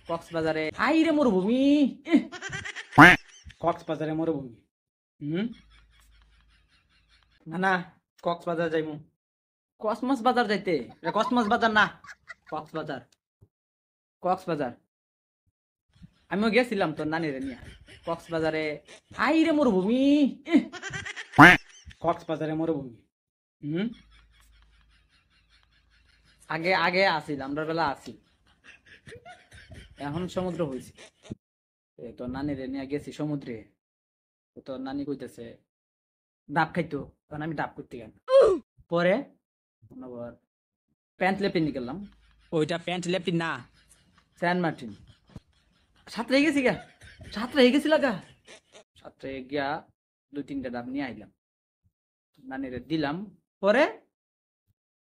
কক্সবাজারে হাই রে মরুভূমি। কক্সবাজারে মরুভূমি। না না, কক্সবাজার যাইমু। কসমস বাজার যাইতে? কসমস বাজার না, কক্সবাজার। কক্সবাজার আমিও গেছিলাম তোর নানিরে নিয়ে। কক্সবাজারে হাই রে মরুভূমি। কক্সবাজারে মরুভূমি। আগে আগে আসিল, আমরা বেলা আসি, এখন সমুদ্র হয়েছে। তোর নানিরে নিয়ে গেছি সমুদ্রে। তোর নানি কইতেছে ডাব খাইতো, তখন আমি ডাব করতে গেলাম। পরে আবার প্যান্ট লেপে নিয়ে গেলাম। ওইটা প্যান্ট লেপি না, স্যান্ড মার্টিন। সাঁতরে গেছি গা, সাঁতরে গেছিল গা। সাঁতরে গিয়া 2-3টা ডাব নিয়ে আইলাম, নানিরে দিলাম। পরে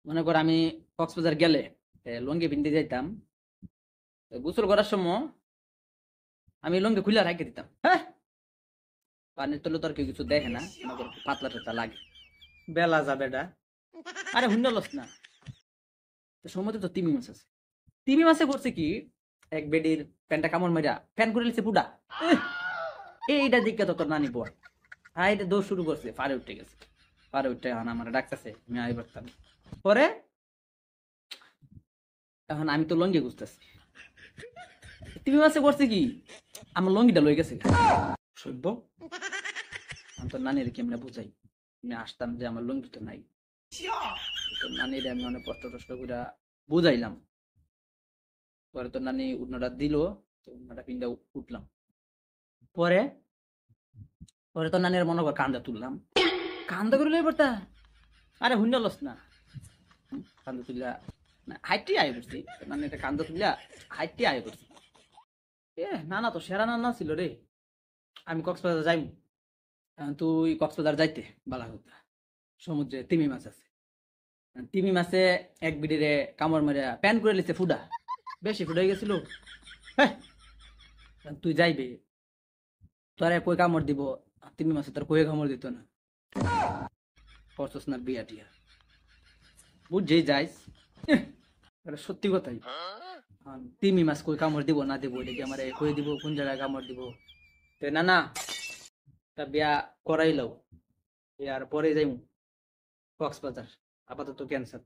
মনে কর আমি কক্সবাজার গেলে লুঙ্গি পিনতে যাইতাম, গোসল করার সময় আমি লুঙ্গি খুলে রাখে দিতাম। হ্যাঁ, পানির তলে তো আর কেউ কিছু দেখে না, পাতলা টাতলা লাগে, বেলা যাবে এটা। আরে হুন্ডালস না, সমুদ্রে তো তিমি মাছ আছে। তিমি মাছে করছে কি, এক বেডির প্যান্টটা কামড় মাইরা ফ্যান করে লিছে পুডা। এইটা দিকে তো তোর নানি বয় এটা দৌড় শুরু করছে, পারে উঠে গেছে। পারে উঠে এখন আমার ডাকতেছে, আমি আই পারতাম। পরে এখন আমি তো লঙ্গি গুছতেছি, তিমি মাছে করছে কি, আমার লঙ্গিটা লয়ে গেছে সভ্য। আমি তোর নানির কেমনে বুঝাই, আমি আসতাম যে আমার লঙ্গি তো নাই। তোর নানির আমি অনেক কষ্ট টষ্ট করে বুঝাইলাম। পরে তোর নানি উড়নাটা দিল, উড়নাটা পিন্ডা উঠলাম। পরে পরে তোর নানির মনে কর কান্দা তুললাম, কান্দা করে লই পড়তা। আরে হুন্ডা লস না, কান্দা তুললা হাইটটি আয় করছি। নানি এটা কান্দা তুললা হাইটটি আয় করছি। না না, তো সেরা না ছিল রে। আমি কক্সবাজার যাইম, তুই কক্সবাজার যাইতে বালা কথা। সমুদ্রে তিমি মাছ আছে, তিমি মাছে এক বিডিরে কামড় মারিয়া প্যান করে লিছে ফুডা, বেশি ফুডাই গেছিল। তুই যাইবে, তোর কই কামড় দিব, তিমি মাছে তোর কই কামড় দিত না। করছস না বিয়া টিয়া, বুঝছেই যাইস। সত্যি কথাই, তিমি মাছ কই কামড় দিব না দিব এটা কি আমার কই দিব, কোন জায়গায় কামড় দিব। না না, তা বিয়া করাই লও, আর পরে যাইমু কক্সবাজার, আপাতত ক্যান্সার।